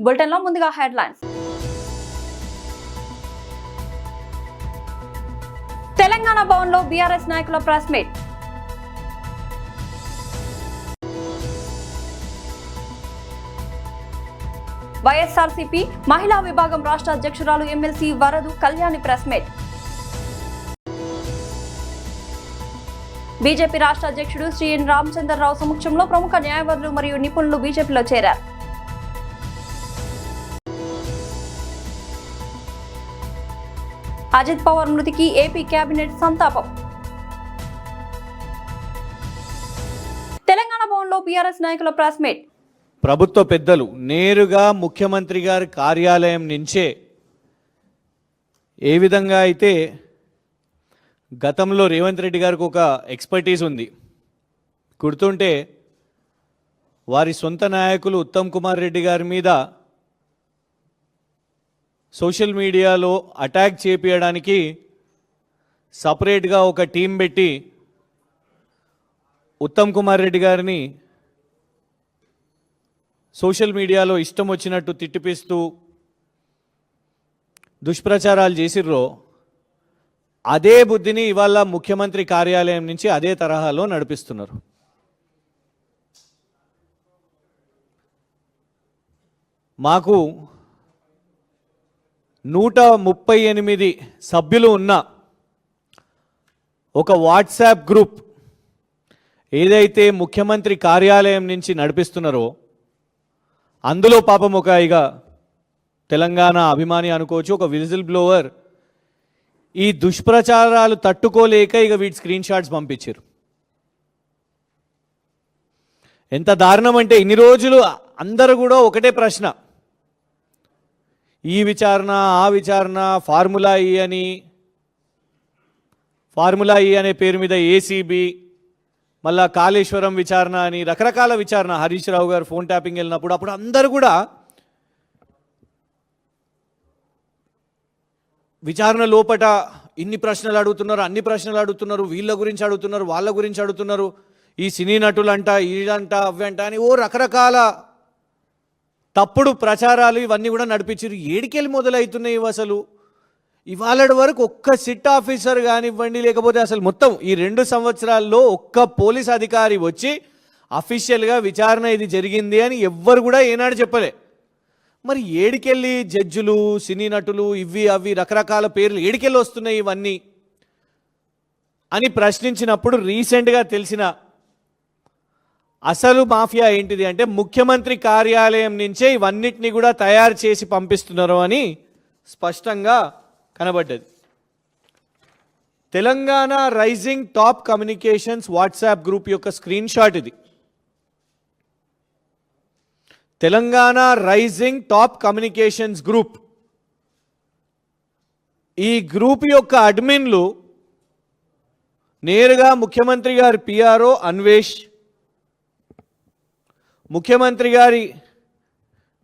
బులెటిన్లో ముందుగా హెడ్లైన్స్. తెలంగాణ భవన్లో బీఆర్ఎస్ నాయకుల ప్రెస్ మీట్. వైఎస్ఆర్సీపీ మహిళా విభాగం రాష్ట్ర అధ్యక్షురాలు MLC Varudu Kalyani press meet. BJP రాష్ట్ర అధ్యక్షుడు శ్రీ ఎన్ రామచంద్రరావు సమక్షంలో ప్రముఖ న్యాయవాదులు మరియు నిపుణులు బీజేపీలో చేరారు. అజిత్ పవార్ మృతికి ఏపీ కేబినెట్ సంతాపం. తెలంగాణ భవన్లో బీఆర్ఎస్ నాయకుల ప్రెస్ మీట్. ప్రభుత్వ పెద్దలు నేరుగా ముఖ్యమంత్రి గారి కార్యాలయం నుంచే ఏ విధంగా అయితే గతంలో రేవంత్ రెడ్డి గారికి ఒక ఎక్స్పర్టీస్ ఉంది, గుర్తుంటే వారి సొంత నాయకులు ఉత్తమ్ కుమార్ రెడ్డి గారి మీద సోషల్ మీడియాలో అటాక్ చేపించడానికి సపరేట్గా ఒక టీం పెట్టి ఉత్తమ్ కుమార్ రెడ్డి గారిని సోషల్ మీడియాలో ఇష్టం వచ్చినట్టు తిట్టిపిస్తూ దుష్ప్రచారాలు చేసిర్రో అదే బుద్ధిని ఇవాళ ముఖ్యమంత్రి కార్యాలయం నుంచి అదే తరహాలో నడిపిస్తున్నారు. మాకు 138 సభ్యులు ఉన్న ఒక వాట్సాప్ గ్రూప్ ఏదైతే ముఖ్యమంత్రి కార్యాలయం నుంచి నడిపిస్తున్నారో అందులో పాపం ఒక తెలంగాణ అభిమాని అనుకోవచ్చు, ఒక విజిల్ బ్లోవర్ ఈ దుష్ప్రచారాలు తట్టుకోలేక వీటి స్క్రీన్ షాట్స్ పంపించారు. ఎంత దారుణం అంటే ఇన్ని రోజులు అందరూ కూడా ఒకటే ప్రశ్న, ఈ విచారణ ఆ విచారణ, ఫార్ములా ఈ అనే పేరు మీద ఏసీబీ, మళ్ళా కాళేశ్వరం విచారణ అని రకరకాల విచారణ, హరీష్ రావు గారు ఫోన్ ట్యాపింగ్ వెళ్ళినప్పుడు అప్పుడు అందరూ కూడా విచారణ లోపట ఇన్ని ప్రశ్నలు అడుగుతున్నారు, అన్ని ప్రశ్నలు అడుగుతున్నారు, వీళ్ళ గురించి అడుగుతున్నారు, వాళ్ళ గురించి అడుగుతున్నారు, ఈ సినీ నటులంట, ఇదంట అవ్వంట అని ఓ రకరకాల తప్పుడు ప్రచారాలు ఇవన్నీ కూడా నడిపించారు. ఏడికెళ్ళి మొదలవుతున్నాయి అసలు? ఇవాళ వరకు ఒక్క సిట్ ఆఫీసర్ కానివ్వండి, లేకపోతే అసలు మొత్తం ఈ 2 సంవత్సరాల్లో ఒక్క పోలీస్ అధికారి వచ్చి అఫీషియల్గా విచారణ ఇది జరిగింది అని ఎవ్వరు కూడా ఏనాడు చెప్పలే. మరి ఏడికెళ్ళి జడ్జులు, సినీ నటులు, ఇవి అవి రకరకాల పేర్లు ఏడికెళ్ళి వస్తున్నాయి ఇవన్నీ అని ప్రశ్నించినప్పుడు రీసెంట్గా తెలిసిన అసలు మాఫియా ఏంటిది అంటే ముఖ్యమంత్రి కార్యాలయం నుంచే ఇవన్నిటిని కూడా తయారు చేసి పంపిస్తున్నారు అని స్పష్టంగా కనబడ్డది. Telangana rising top communications WhatsApp group యొక్క స్క్రీన్ షాట్ ఇది. Telangana rising top communications group, ఈ గ్రూప్ యొక్క అడ్మిన్లు నేరుగా ముఖ్యమంత్రి గారి పిఆర్ఓ అన్వేష్, ముఖ్యమంత్రి గారి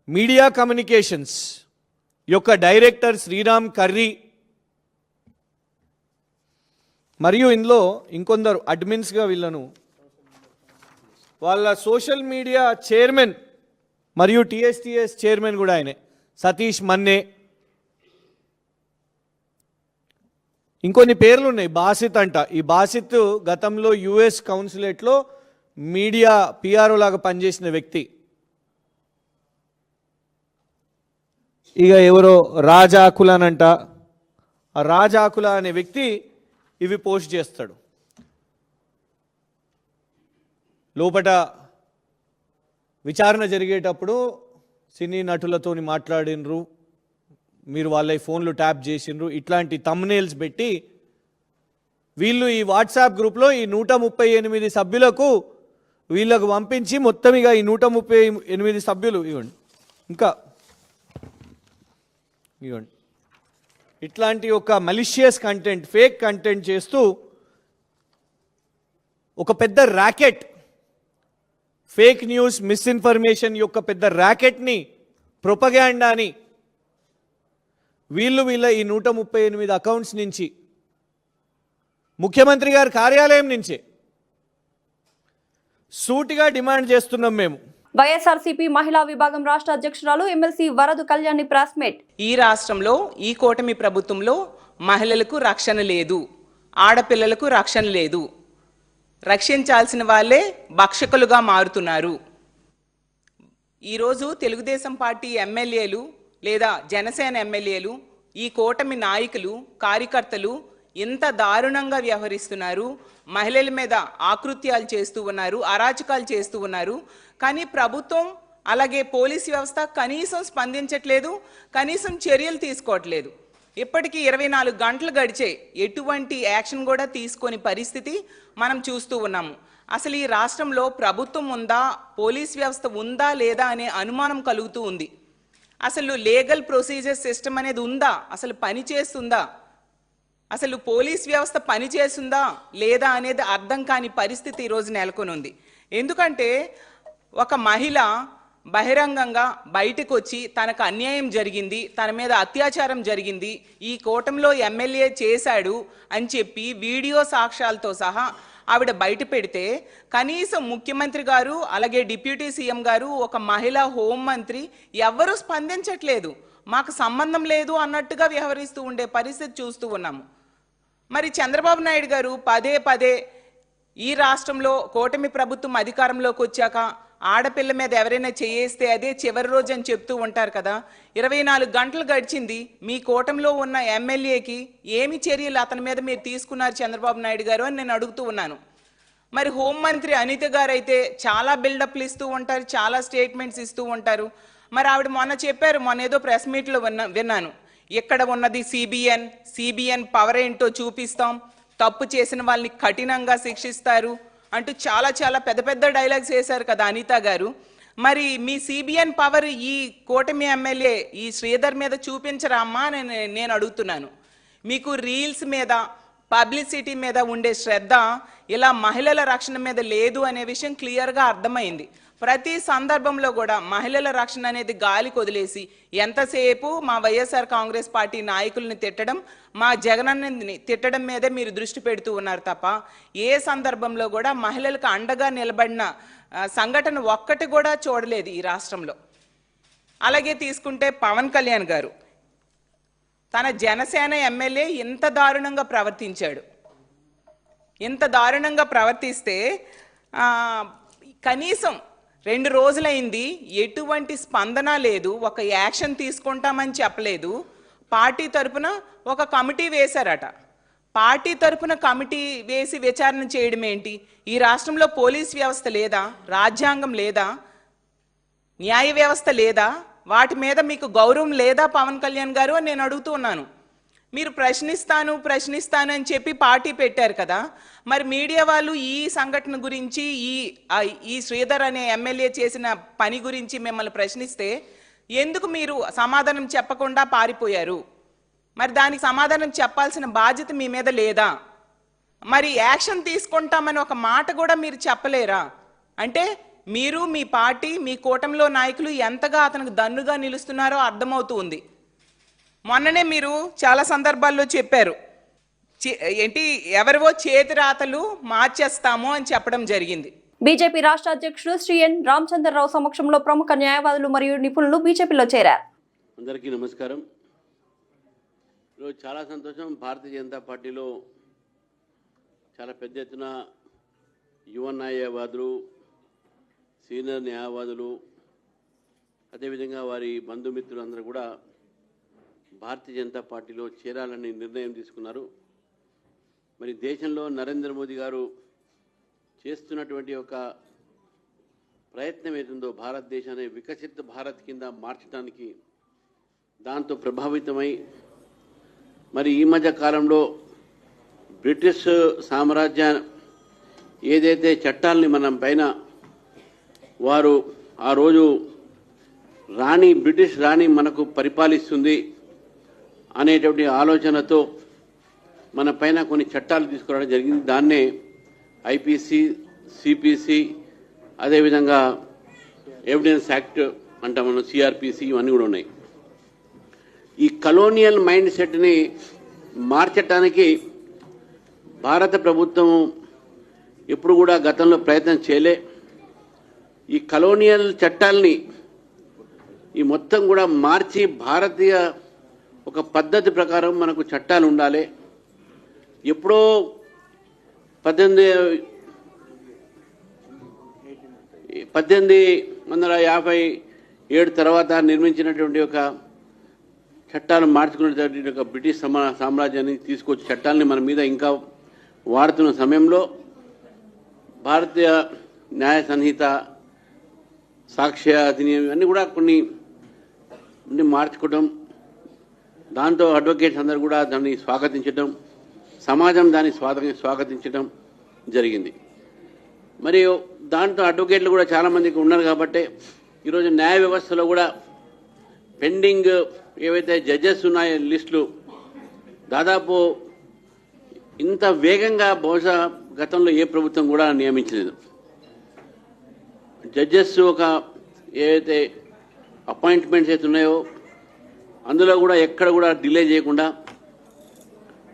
మీడియా కమ్యూనికేషన్స్ యొక్క డైరెక్టర్ శ్రీరామ్ కర్రీ, మరియు ఇందులో ఇంకొందరు అడ్మిన్స్గా వీళ్ళను వాళ్ళ సోషల్ మీడియా చైర్మన్ మరియు టీఎస్టీఎస్ చైర్మన్ కూడా ఆయనే సతీష్ మన్నే, ఇంకొన్ని పేర్లు ఉన్నాయి. బాసిత్ అంట, ఈ బాసిత్ గతంలో యుఎస్ కౌన్సిలేట్లో మీడియా పిఆర్ఓ లాగా పనిచేసిన వ్యక్తి. ఎవరో రాజాకులనంట, ఆ రాజాకుల అనే వ్యక్తి ఇవి పోస్ట్ చేస్తాడు. లోపట విచారణ జరిగేటప్పుడు సినీ నటులతో మాట్లాడినరు, మీరు వాళ్ళ ఫోన్లు ట్యాప్ చేసినరు, ఇట్లాంటి థంబ్నెయిల్స్ పెట్టి వీళ్ళు ఈ వాట్సాప్ గ్రూప్లో ఈ 138 సభ్యులకు వీళ్ళకు పంపించి మొత్తం ఈ 138 సభ్యులు ఇంకా ఇట్లాంటి ఒక మలిషియస్ కంటెంట్, ఫేక్ కంటెంట్ చేస్తూ ఒక పెద్ద ర్యాకెట్, ఫేక్ న్యూస్, మిస్ఇన్ఫర్మేషన్ యొక్క పెద్ద ర్యాకెట్ని, ప్రొపగాండాని వీళ్ళ ఈ 138 అకౌంట్స్ నుంచి ముఖ్యమంత్రి గారి కార్యాలయం నుంచే సూటిగా డిమాండ్ చేస్తున్నాం మేము. వైఎస్ఆర్సీపీ మహిళా విభాగం రాష్ట్ర అధ్యక్షురాలు MLC Varudu Kalyani press meet. ఈ రాష్ట్రంలో ఈ కూటమి ప్రభుత్వంలో మహిళలకు రక్షణ లేదు, ఆడపిల్లలకు రక్షణ లేదు. రక్షించాల్సిన వాళ్ళే భక్షకులుగా మారుతున్నారు. ఈరోజు తెలుగుదేశం పార్టీ ఎమ్మెల్యేలు లేదా జనసేన ఎమ్మెల్యేలు, ఈ కూటమి నాయకులు, కార్యకర్తలు ఇంత దారుణంగా వ్యవహరిస్తున్నారు. మహిళల మీద ఆకృత్యాలు చేస్తూ ఉన్నారు, అరాచకాలు చేస్తూ ఉన్నారు. కానీ ప్రభుత్వం అలాగే పోలీస్ వ్యవస్థ కనీసం స్పందించట్లేదు, కనీసం చర్యలు తీసుకోవట్లేదు. ఇప్పటికీ 24 గంటలు గడిచే ఎటువంటి యాక్షన్ కూడా తీసుకొని పరిస్థితి మనం చూస్తూ ఉన్నాము. అసలు ఈ రాష్ట్రంలో ప్రభుత్వం ఉందా, పోలీస్ వ్యవస్థ ఉందా లేదా అనే అనుమానం కలుగుతూ ఉంది. అసలు లీగల్ ప్రొసీజర్ సిస్టమ్ అనేది ఉందా, అసలు పని చేస్తుందా, అసలు పోలీస్ వ్యవస్థ పని చేస్తుందా లేదా అనేది అర్థం కాని పరిస్థితి ఈరోజు నెలకొని ఉంది. ఎందుకంటే ఒక మహిళ బహిరంగంగా బయటకు వచ్చి తనకు అన్యాయం జరిగింది, తన మీద అత్యాచారం జరిగింది, ఈ కూటమిలో ఎమ్మెల్యే చేశాడు అని చెప్పి వీడియో సాక్ష్యాలతో సహా ఆవిడ బయట పెడితే కనీసం ముఖ్యమంత్రి గారు అలాగే డిప్యూటీ సీఎం గారు, ఒక మహిళా హోంమంత్రి ఎవ్వరూ స్పందించట్లేదు. మాకు సంబంధం లేదు అన్నట్టుగా వ్యవహరిస్తూ ఉండే పరిస్థితి చూస్తూ ఉన్నాము. మరి చంద్రబాబు నాయుడు గారు పదే పదే ఈ రాష్ట్రంలో కూటమి ప్రభుత్వం అధికారంలోకి వచ్చాక ఆడపిల్ల మీద ఎవరైనా చేయేస్తే అదే చివరి రోజు అని చెప్తూ ఉంటారు కదా. 24 గంటలు గడిచింది, మీ కూటమిలో ఉన్న ఎమ్మెల్యేకి ఏమి చర్యలు అతని మీద మీరు తీసుకున్నారు చంద్రబాబు నాయుడు గారు అని నేను అడుగుతూ ఉన్నాను. మరి హోంమంత్రి అనిత గారు అయితే చాలా బిల్డప్లు ఇస్తూ ఉంటారు, చాలా స్టేట్మెంట్స్ ఇస్తూ ఉంటారు. మరి ఆవిడ మొన్న చెప్పారు, మొన్న ఏదో ప్రెస్ మీట్లో విన్నాను, ఇక్కడ ఉన్నది సిబిఎన్ పవర్ ఏంటో చూపిస్తాం, తప్పు చేసిన వాళ్ళని కఠినంగా శిక్షిస్తారు అంటూ చాలా చాలా పెద్ద పెద్ద డైలాగ్స్ వేశారు కదా అనిత గారు. మరి మీ సిబిఎన్ పవర్ ఈ కూటమి ఎమ్మెల్యే ఈ శ్రీధర్ మీద చూపించరా అమ్మా నేను అడుగుతున్నాను. మీకు రీల్స్ మీద, పబ్లిసిటీ మీద ఉండే శ్రద్ధ ఇలా మహిళల రక్షణ మీద లేదు అనే విషయం క్లియర్గా అర్థమైంది. ప్రతి సందర్భంలో కూడా మహిళల రక్షణ అనేది గాలికి వదిలేసి ఎంతసేపు మా వైఎస్ఆర్ కాంగ్రెస్ పార్టీ నాయకుల్ని తిట్టడం, మా జగనన్నని తిట్టడం మీదే మీరు దృష్టి పెడుతూ ఉన్నారు తప్ప ఏ సందర్భంలో కూడా మహిళలకు అండగా నిలబడిన సంఘటన ఒక్కటి కూడా చూడలేదు ఈ రాష్ట్రంలో. అలాగే తీసుకుంటే పవన్ కళ్యాణ్ గారు తన జనసేన ఎమ్మెల్యే ఇంత దారుణంగా ప్రవర్తించాడు. ఇంత దారుణంగా ప్రవర్తిస్తే కనీసం 2 రోజులైంది, ఎటువంటి స్పందన లేదు, ఒక యాక్షన్ తీసుకుంటామని చెప్పలేదు. పార్టీ తరపున ఒక కమిటీ వేశారట. పార్టీ తరపున కమిటీ వేసి విచారణ చేయడం ఏంటి? ఈ రాష్ట్రంలో పోలీస్ వ్యవస్థ లేదా, రాజ్యాంగం లేదా, న్యాయ వ్యవస్థ లేదా, వాటి మీద మీకు గౌరవం లేదా పవన్ కళ్యాణ్ గారు అని నేను అడుగుతూ ఉన్నాను. మీరు ప్రశ్నిస్తాను అని చెప్పి పార్టీ పెట్టారు కదా. మరి మీడియా వాళ్ళు ఈ సంఘటన గురించి, ఈ శ్రీధర్ అనే ఎమ్మెల్యే చేసిన పని గురించి మిమ్మల్ని ప్రశ్నిస్తే ఎందుకు మీరు సమాధానం చెప్పకుండా పారిపోయారు? మరి దానికి సమాధానం చెప్పాల్సిన బాధ్యత మీ మీద లేదా? మరి యాక్షన్ తీసుకుంటామని ఒక మాట కూడా మీరు చెప్పలేరా? అంటే మీరు, మీ పార్టీ, మీ కూటమిలో నాయకులు ఎంతగా అతనికి దన్నుగా నిలుస్తున్నారో అర్థమవుతూ ఉంది. మొన్ననే మీరు చాలా సందర్భాల్లో చెప్పారు, ఏంటి ఎవరివో చేతి రాతలు మార్చేస్తాము అని చెప్పడం జరిగింది. బీజేపీ రాష్ట్ర అధ్యక్షుడు శ్రీ ఎన్ రామచంద్రరావు సమక్షంలో ప్రముఖ న్యాయవాదులు మరియు నిపుణులు బీజేపీలో చేరారు. అందరికీ నమస్కారం. ఈరోజు చాలా సంతోషం, భారతీయ జనతా పార్టీలో చాలా పెద్ద ఎత్తున యువ న్యాయవాదులు, సీనియర్ న్యాయవాదులు, అదేవిధంగా వారి బంధుమిత్రులు అందరూ కూడా భారతీయ జనతా పార్టీలో చేరాలని నిర్ణయం తీసుకున్నారు. మరి దేశంలో నరేంద్ర మోదీ గారు చేస్తున్నటువంటి ఒక ప్రయత్నం ఏతుందో భారతదేశాన్ని వికసిత భారత్ కింద మార్చడానికి, దాంతో ప్రభావితమై మరి ఈ మధ్య కాలంలో బ్రిటిష్ సామ్రాజ్యం ఏదైతే చట్టాలని మనం పైన వారు ఆ రోజు బ్రిటిష్ రాణి మనకు పరిపాలిస్తుంది అనేటువంటి ఆలోచనతో మన పైన కొన్ని చట్టాలు తీసుకురావడం జరిగింది. దాన్నే ఐపీసీ, సిపిసి, అదేవిధంగా ఎవిడెన్స్ యాక్ట్ అంటాం మనం, సిఆర్పిసి, ఇవన్నీ కూడా ఉన్నాయి. ఈ కలోనియల్ మైండ్ సెట్ని మార్చడానికి భారత ప్రభుత్వం ఎప్పుడు కూడా గతంలో ప్రయత్నం చేయలే. ఈ కలోనియల్ చట్టాల్ని ఈ మొత్తం కూడా మార్చి భారతీయ ఒక పద్ధతి ప్రకారం మనకు చట్టాలు ఉండాలి. ఎప్పుడో 1857 తర్వాత నిర్మించినటువంటి ఒక చట్టాలు మార్చుకున్నటువంటి ఒక బ్రిటిష్ సామ్రాజ్యాన్ని తీసుకొచ్చి చట్టాలని మన మీద ఇంకా వాడుతున్న సమయంలో భారతీయ న్యాయ సంహిత, సాక్ష్య అధినియం ఇవన్నీ కూడా కొన్ని మార్చుకోవడం, దాంతో అడ్వకేట్స్ అందరూ కూడా దాన్ని స్వాగతించడం, సమాజం దాన్ని స్వాగతించడం జరిగింది. మరియు దాంతో అడ్వకేట్లు కూడా చాలామందికి ఉన్నారు కాబట్టి ఈరోజు న్యాయ వ్యవస్థలో కూడా పెండింగ్ ఏవైతే జడ్జెస్ ఉన్నాయో లిస్టులు దాదాపు ఇంత వేగంగా బహుశా గతంలో ఏ ప్రభుత్వం కూడా నియమించలేదు. జడ్జెస్ ఒక ఏవైతే అపాయింట్మెంట్స్ అయితే ఉన్నాయో అందులో కూడా ఎక్కడ కూడా డిలే చేయకుండా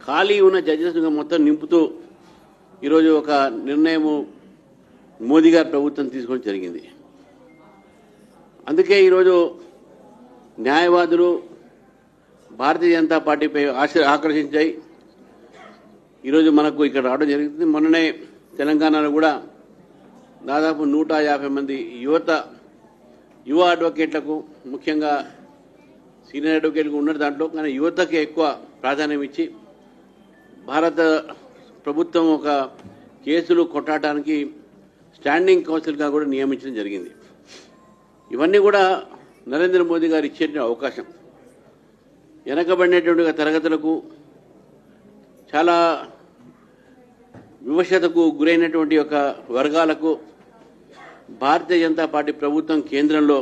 ఖాళీ ఉన్న జడ్జెస్ మొత్తం నింపుతూ ఈరోజు ఒక నిర్ణయం మోదీ గారి ప్రభుత్వం తీసుకోవడం జరిగింది. అందుకే ఈరోజు న్యాయవాదులు భారతీయ జనతా పార్టీపై ఆకర్షించాయి. ఈరోజు మనకు ఇక్కడ రావడం జరుగుతుంది. మొన్ననే తెలంగాణలో కూడా దాదాపు 150 మంది యువ అడ్వకేట్లకు, ముఖ్యంగా సీనియర్ అడ్వకేట్లకు ఉన్న దాంట్లో కానీ యువతకి ఎక్కువ ప్రాధాన్యం ఇచ్చి భారత ప్రభుత్వం ఒక కేసులు కొట్టడానికి స్టాండింగ్ కౌన్సిల్గా కూడా నియమించడం జరిగింది. ఇవన్నీ కూడా నరేంద్ర మోదీ గారు ఇచ్చే అవకాశం. వెనకబడినటువంటి తరగతులకు, చాలా వివక్షతకు గురైనటువంటి ఒక వర్గాలకు భారతీయ జనతా పార్టీ ప్రభుత్వం కేంద్రంలో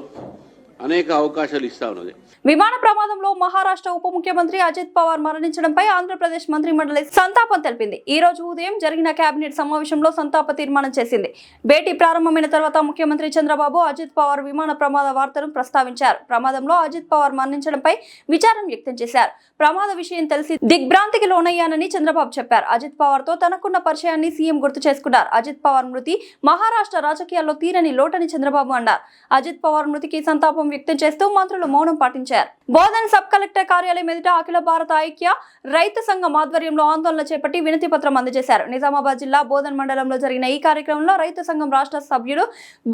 అనేక అవకాశాలు ఇస్తా ఉన్నది. విమాన ప్రమాదంలో మహారాష్ట్ర ఉప ముఖ్యమంత్రి అజిత్ పవార్ మరణించడంపై ఆంధ్రప్రదేశ్ మంత్రిమండలి సంతాపం తెలిపింది. ఈ రోజు ఉదయం జరిగిన కేబినెట్ సమావేశంలో సంతాప తీర్మానం చేసింది. భేటీ ప్రారంభమైన తర్వాత ముఖ్యమంత్రి చంద్రబాబు అజిత్ పవార్ విమాన ప్రమాద వార్తను ప్రస్తావించారు. ప్రమాదంలో అజిత్ పవార్ మరణించడంపై విచారం వ్యక్తం చేశారు. ప్రమాద విషయం తెలిసి దిగ్భ్రాంతికి లోనయ్యానని చంద్రబాబు చెప్పారు. అజిత్ పవార్ తో తనకున్న పరిచయాన్ని సీఎం గుర్తు చేసుకున్నారు. అజిత్ పవార్ మృతి మహారాష్ట్ర రాజకీయాల్లో తీరని లోటని చంద్రబాబు అన్నారు. అజిత్ పవార్ మృతికి సంతాపం వ్యక్తం చేస్తూ మంత్రులు మౌనం పాటించారు. బోధన్ సబ్ కలెక్టర్ కార్యాలయం ఎదుట అఖిల భారత ఐక్య రైతు సంఘం ఆధ్వర్యంలో ఆందోళన చేపట్టి వినతి పత్రం అందజేశారు. నిజామాబాద్ జిల్లా బోధన్ మండలంలో జరిగిన ఈ కార్యక్రమంలో రైతు సంఘం రాష్ట్ర సభ్యుడు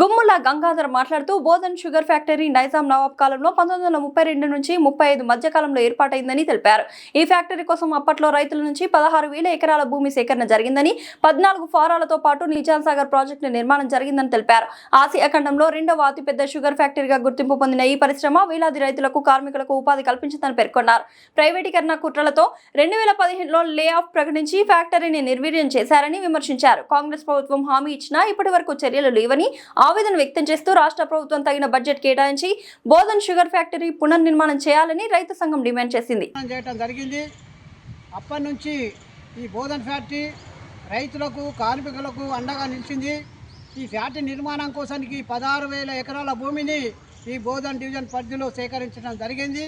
గుమ్ముల గంగాధర్ మాట్లాడుతూ బోధన్ షుగర్ ఫ్యాక్టరీ నైజాం నవాబ్ కాలంలో 1932 నుంచి 35 మధ్య కాలంలో ఏర్పాటైందని తెలిపారు. ఈ ఫ్యాక్టరీ కోసం అప్పట్లో రైతుల నుంచి 16,000 ఎకరాల భూమి సేకరణ జరిగిందని, 14 ఫారాలతో పాటు నిజాం సాగర్ ప్రాజెక్టు నిర్మాణం జరిగిందని తెలిపారు. ఆసియా ఖండంలో 2వ అతిపెద్ద షుగర్ ఫ్యాక్టరీగా గుర్తింపు పొందిన ఈ పరిశ్రమ వేలాది రైతులకు, కార్మికులకు ఉపాధి కల్పించిందని పేర్కొన్నారు. ప్రైవేటీకరణ కుట్రలతో 2015లో లే ఆఫ్ ప్రకటించి ఫ్యాక్టరీని నిర్వీర్యం చేశారని విమర్శించారు. కాంగ్రెస్ ప్రభుత్వం హామీ ఇచ్చినా ఇప్పటి వరకు చర్యలు లేవని ఆవేదన వ్యక్తం చేస్తూ రాష్ట్ర ప్రభుత్వం తగిన బడ్జెట్ కేటాయించి బోధన్ షుగర్ ఫ్యాక్టరీ పునర్నిర్మాణం చేయాలని రైతు సంఘం డిమాండ్ చేసింది. అప్పటి నుంచి ఈ బోధన్ ఫ్యాక్టరీ రైతులకు, కార్మికులకు అండగా నిలిచింది. ఈ ఫ్యాక్టరీ నిర్మాణం కోసానికి 16,000 ఎకరాల భూమిని ఈ బోధన్ డివిజన్ పరిధిలో సేకరించడం జరిగింది.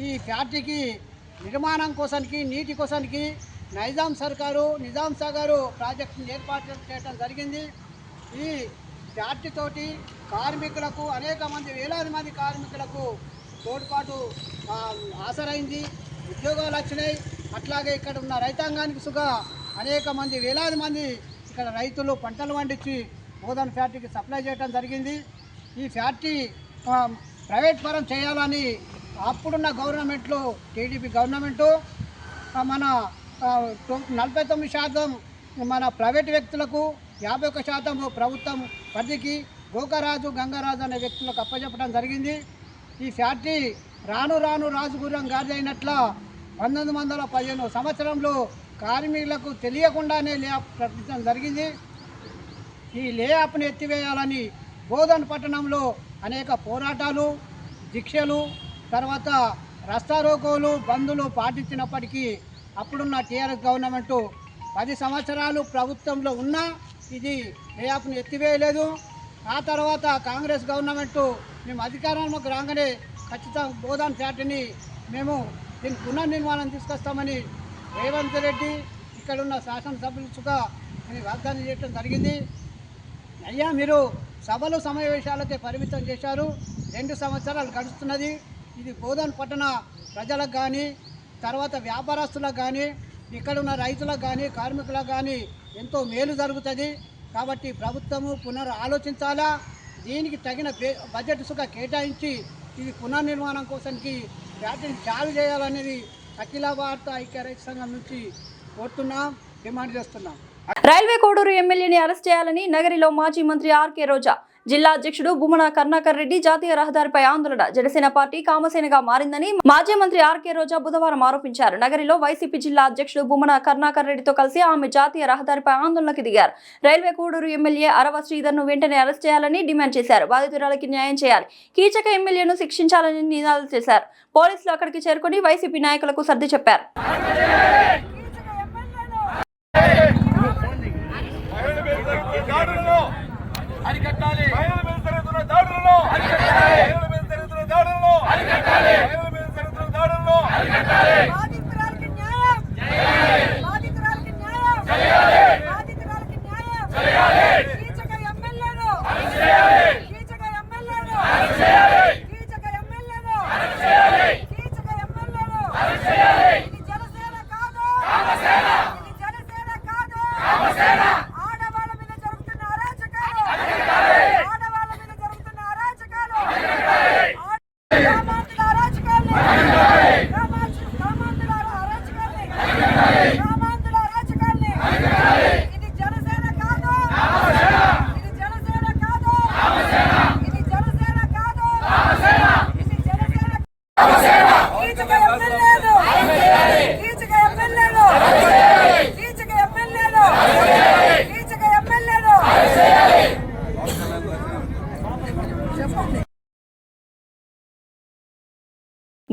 ఈ ఫ్యాక్టరీకి నిర్మాణం కోసానికి, నీటి కోసానికి నైజాం సర్కారు నిజాం సాగర్ ప్రాజెక్టును ఏర్పాటు చేయడం జరిగింది. ఈ ఫ్యాక్టరీతోటి కార్మికులకు, అనేక మంది వేలాది మంది కార్మికులకు తోడ్పాటు ఆసరైంది, ఉద్యోగాలు వచ్చినాయి. అట్లాగే ఇక్కడ ఉన్న రైతాంగానికి సుగా అనేక మంది వేలాది మంది ఇక్కడ రైతులు పంటలు పండించి బోధన్ ఫ్యాక్టరీకి సప్లై చేయడం జరిగింది. ఈ ఫ్యాక్టరీ ప్రైవేట్ పరం చేయాలని అప్పుడున్న గవర్నమెంట్లో, టీడీపీ గవర్నమెంటు మన 49% మన ప్రైవేట్ వ్యక్తులకు, 51% ప్రభుత్వం పరిధికి గోకరాజు, గంగరాజు అనే వ్యక్తులకు అప్పచెప్పడం జరిగింది. ఈ ఫ్యాక్టరీ రాను రాను రాజుగుర్రం గాడి అయినట్ల 1915 సంవత్సరంలో కార్మికులకు తెలియకుండానే లే ఆఫ్ ప్రకటించడం జరిగింది. ఈ లే ఆఫ్ని ఎత్తివేయాలని బోధన్ పట్టణంలో అనేక పోరాటాలు, దీక్షలు, తర్వాత రస్తారోకోలు, బందులు పాటించినప్పటికీ అప్పుడున్న టీఆర్ఎస్ గవర్నమెంటు 10 సంవత్సరాలు ప్రభుత్వంలో ఉన్నా ఇది లే ఆఫ్ను ఎత్తివేయలేదు. ఆ తర్వాత కాంగ్రెస్ గవర్నమెంటు మేము అధికారంలోకి రాగానే ఖచ్చితంగా బోధన్ ఫ్యాక్టరీని మేము దీన్ని పునర్నిర్మాణం తీసుకొస్తామని రేవంత్ రెడ్డి ఇక్కడున్న శాసనసభ్యులుగా వాగ్దానం చేయడం జరిగింది. అయ్యా మీరు సభలు సమావేశాలకే పరిమితం చేశారు. 2 సంవత్సరాలు గడుస్తున్నది. ఇది బోధన్ పట్టణ ప్రజలకు కానీ, తర్వాత వ్యాపారస్తులకు కానీ, ఇక్కడ ఉన్న రైతులకు కానీ, కార్మికులకు కానీ ఎంతో మేలు జరుగుతుంది. కాబట్టి ప్రభుత్వము ఆలోచించాలా, దీనికి తగిన బడ్జెట్ సుఖ కేటాయించి ఇది పునర్నిర్మాణం కోసానికి ఫ్యాక్టరీని చాలు చేయాలనేది అఖిల భారత ఐక్య రైతు సంఘం నుంచి కోరుతున్నాం, డిమాండ్ చేస్తున్నాం. రైల్వే కోడూరు ఎమ్మెల్యేని అరెస్ట్ చేయాలని నగరిలో మాజీ మంత్రి ఆర్కే రోజా, జిల్లా అధ్యక్షుడు భూమన కరుణాకర్ రెడ్డి జాతీయ రహదారిపై ఆందోళన. జనసేన పార్టీ కామసేనగా మారిందని మాజీ మంత్రి ఆర్కే రోజా బుధవారం ఆరోపించారు. నగరిలో వైసీపీ జిల్లా అధ్యక్షుడు భూమన కరుణాకర్ రెడ్డితో కలిసి ఆమె జాతీయ రహదారిపై ఆందోళనకు దిగారు. రైల్వే కోడూరు ఎమ్మెల్యే అరవ శ్రీధర్ను వెంటనే అరెస్ట్ చేయాలని డిమాండ్ చేశారు. బాధితురాలకి న్యాయం చేయాలి, కీచక ఎమ్మెల్యేను శిక్షించాలని నినాదాలు చేశారు. పోలీసులు అక్కడికి చేరుకుని వైసీపీ నాయకులకు సర్ది చెప్పారు. అరికట్టాలి, మహిళల మీద జరుగుతున్న దాడులను అరికట్టాలి, మహిళల మీద జరుగుతున్న దాడులను అరికట్టాలి, మహిళల మీద జరుగుతున్న దాడులను అరికట్టాలి. బాధితురాలికి న్యాయం చేయాలి, బాధితురాలికి న్యాయం చేయాలి, బాధితురాలికి న్యాయం చేయాలి. కీచక ఎమ్మెల్యేను అరెస్ట్ చేయాలి, కీచక ఎమ్మెల్యేను అరెస్ట్ చేయాలి, కీచక ఎమ్మెల్యేను అరెస్ట్ చేయాలి, కీచక ఎమ్మెల్యేను అరెస్ట్ చేయాలి. ఇది జనసేన కాదు, కామసేన, ఇది జనసేన కాదు, కామసేన. ఆడవాళ్ళ మీద జరుగుతున్న అరాచకాలు ఆడవాళ్ళ మీద జరుగుతున్న అరాచకాలు గ్రామాంతర అరాచకాల్ని గ్రామాంతర అరాచకాల్ని ఇది జనసేన కాదు, ఇది జనసేన కాదు, ఇది జనసేన కాదు, ఇది జనసేన. కీచక ఎమ్మెల్యేను కీచక ఎమ్మెల్యేను కీచక ఎమ్మెల్యేను కీచక ఎమ్మెల్యేను చెప్పండి.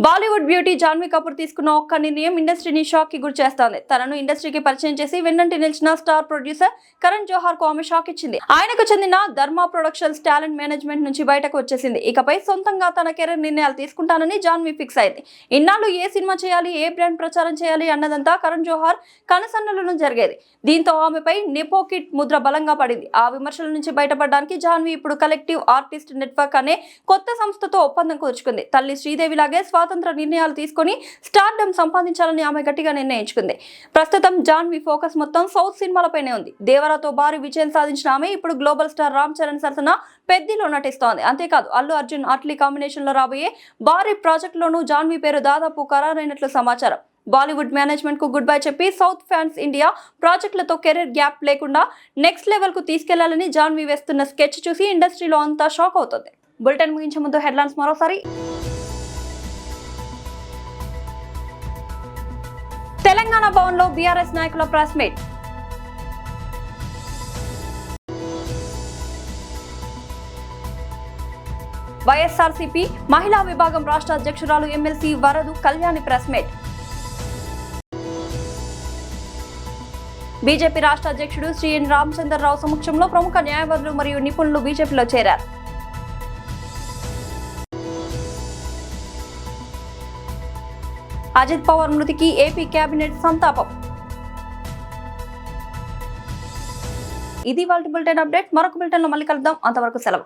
బాలీవుడ్ బ్యూటీ జాన్వీ కపూర్ తీసుకున్న ఒక్క నిర్ణయం ఇండస్ట్రీని షాక్ కి గురి చేస్తోంది. తనను ఇండస్ట్రీకి పరిచయం చేసి వెన్నంటి నిలిచిన స్టార్ ప్రొడ్యూసర్ కరణ్ జోహార్ కు ఆమె షాక్ ఇచ్చింది. ఆయనకు చెందిన ధర్మా ప్రొడక్షన్స్ టాలెంట్ మేనేజ్మెంట్ నుంచి బయటకు వచ్చేసింది. ఇకపై సొంతంగా తన కెరీర్ నిర్ణయాలు తీసుకుంటానని జాన్వీ ఫిక్స్ అయింది. ఇన్నాళ్ళు ఏ సినిమా చేయాలి, ఏ బ్రాండ్ ప్రచారం చేయాలి అన్నదంతా కరణ్ జోహార్ కనుసన్నలను జరిగేది. దీంతో ఆమెపై నెపోకిట్ ముద్ర బలంగా పడింది. ఆ విమర్శల నుంచి బయటపడడానికి జాన్వీ ఇప్పుడు కలెక్టివ్ ఆర్టిస్ట్ నెట్వర్క్ అనే కొత్త సంస్థతో ఒప్పందం కుదుర్చుకుంది. తల్లి శ్రీదేవిలాగే స్వాతంత్ర నిర్ణయాలు తీసుకుని స్టార్డమ్ సంపాదించాలని ఆమె గట్టిగా నిర్ణయించుకుంది. ప్రస్తుతం జాన్వీ ఫోకస్ మొత్తం సౌత్ సినిమాలపైనే ఉంది. దేవరాతో భారీ విజయం సాధించిన ఆమె ఇప్పుడు గ్లోబల్ స్టార్ రామ్ చరణ్ సరసన పెద్దిలో నటిస్తోంది. అంతేకాదు అల్లు అర్జున్ అట్లీ కాంబినేషన్ లో రాబోయే భారీ ప్రాజెక్ట్ లోనూ జాన్వీ పేరు దాదాపు ఖరారైనట్లు సమాచారం. బాలీవుడ్ మేనేజ్మెంట్ కు గుడ్ బై చెప్పి సౌత్ ఫ్యాన్స్ ఇండియా ప్రాజెక్టులతో కెరీర్ గ్యాప్ లేకుండా నెక్స్ట్ లెవెల్ కు తీసుకెళ్లాలని జాన్వీ వేస్తున్న స్కెచ్ చూసి ఇండస్ట్రీలో అంతా షాక్ అవుతుంది. బులెటిన్ ముగించే ముందు హెడ్లైన్స్ మరోసారి. తెలంగాణ భవన్ లో బీఆర్ఎస్ నాయకుల ప్రెస్ మీట్. వైఎస్ఆర్సీపీ మహిళా విభాగం రాష్ట్ర అధ్యక్షురాలు MLC Varudu Kalyani press meet. BJP రాష్ట్ర అధ్యక్షుడు శ్రీ ఎన్ రామచంద్రరావు సమక్షంలో ప్రముఖ న్యాయవాదులు మరియు నిపుణులు బీజేపీలో చేరారు. అజిత్ పవార్ మృతికి ఏపీ కేబినెట్ సంతాపం. ఇది వాళ్ళ బులెటిన్ అప్డేట్. మరొక బులెటిన్ లో మళ్ళీ కలుద్దాం. అంతవరకు సెలవు.